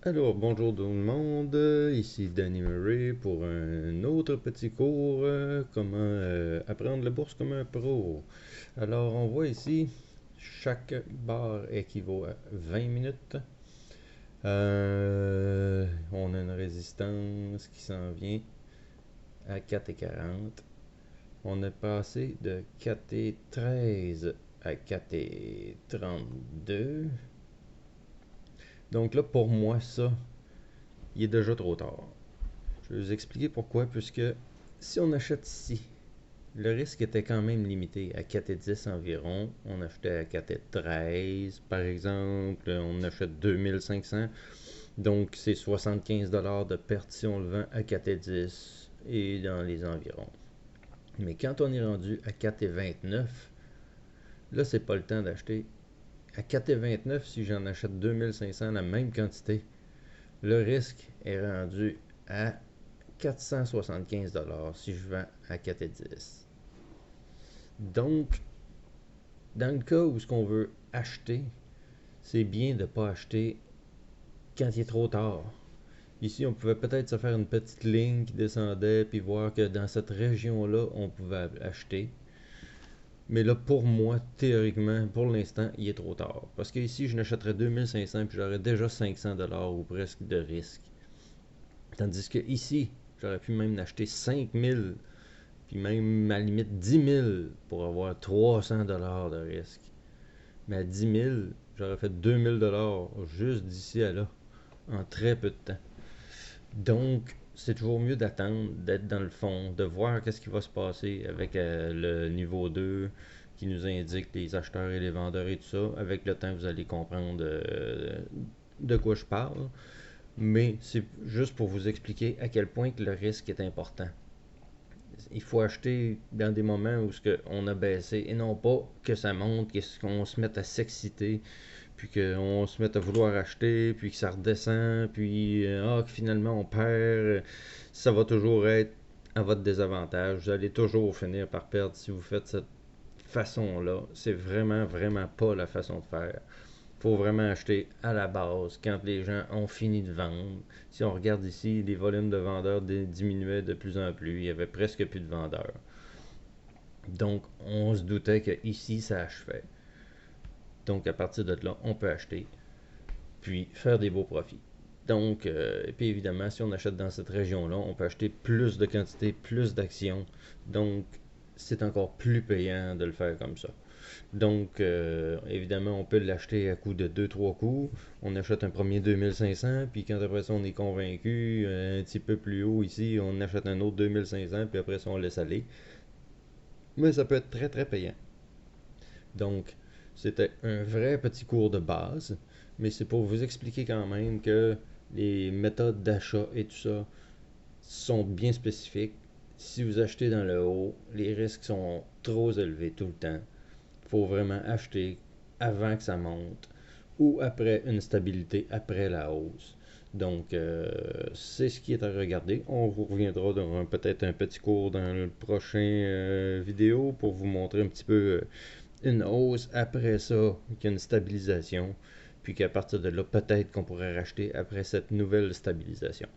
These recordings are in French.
Alors, bonjour tout le monde, ici Danny Murray pour un autre petit cours, comment apprendre la bourse comme un pro. Alors, on voit ici, chaque barre équivaut à 20 minutes. On a une résistance qui s'en vient à 4,40. On est passé de 4,13 à 4,32. Donc là, pour moi, ça, il est déjà trop tard. Je vais vous expliquer pourquoi, puisque si on achète ici, le risque était quand même limité à 4,10 environ. On achetait à 4,13 par exemple, on achète 2500. Donc c'est 75$ de perte si on le vend à 4,10 et dans les environs. Mais quand on est rendu à 4,29, là c'est pas le temps d'acheter. À 4,29, si j'en achète 2500 la même quantité, le risque est rendu à 475$ si je vends à 4,10. Donc, dans le cas où ce qu'on veut acheter, c'est bien de ne pas acheter quand il est trop tard. Ici, on pouvait peut-être se faire une petite ligne qui descendait, puis voir que dans cette région-là, on pouvait acheter. Mais là, pour moi, théoriquement, pour l'instant, il est trop tard. Parce que ici, je n'achèterais 2500 puis j'aurais déjà 500$ ou presque de risque. Tandis que ici, j'aurais pu même acheter 5000, puis même à la limite 10 000 pour avoir 300$ de risque. Mais à 10 000, j'aurais fait 2000$ juste d'ici à là, en très peu de temps. Donc, c'est toujours mieux d'attendre, d'être dans le fond, de voir qu'est-ce qui va se passer avec le niveau 2 qui nous indique les acheteurs et les vendeurs et tout ça. Avec le temps, vous allez comprendre de quoi je parle. Mais c'est juste pour vous expliquer à quel point que le risque est important. Il faut acheter dans des moments où on a baissé et non pas que ça monte, qu'on se mette à s'exciter, puis qu'on se mette à vouloir acheter, puis que ça redescend, puis que finalement on perd. Ça va toujours être à votre désavantage. Vous allez toujours finir par perdre si vous faites cette façon-là. C'est vraiment, vraiment pas la façon de faire. Il faut vraiment acheter à la base quand les gens ont fini de vendre. Si on regarde ici, les volumes de vendeurs diminuaient de plus en plus. Il y avait presque plus de vendeurs. Donc, on se doutait que ici, ça achevait. Donc, à partir de là, on peut acheter, puis faire des beaux profits. Donc, et puis évidemment, si on achète dans cette région-là, on peut acheter plus de quantité, plus d'actions. Donc, c'est encore plus payant de le faire comme ça. Donc, évidemment, on peut l'acheter à coût de deux trois coups. On achète un premier 2500, puis quand après ça, on est convaincu, un petit peu plus haut ici, on achète un autre 2500, puis après ça, on laisse aller. Mais ça peut être très, très payant. Donc, c'était un vrai petit cours de base, mais c'est pour vous expliquer quand même que les méthodes d'achat et tout ça sont bien spécifiques. Si vous achetez dans le haut, les risques sont trop élevés tout le temps. Il faut vraiment acheter avant que ça monte ou après une stabilité après la hausse. Donc, c'est ce qui est à regarder. On vous reviendra dans peut-être un petit cours dans le prochain vidéo pour vous montrer un petit peu une hausse après ça, qu'il y a une stabilisation, puis qu'à partir de là, peut-être qu'on pourrait racheter après cette nouvelle stabilisation.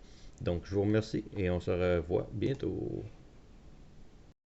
Donc, je vous remercie et on se revoit bientôt.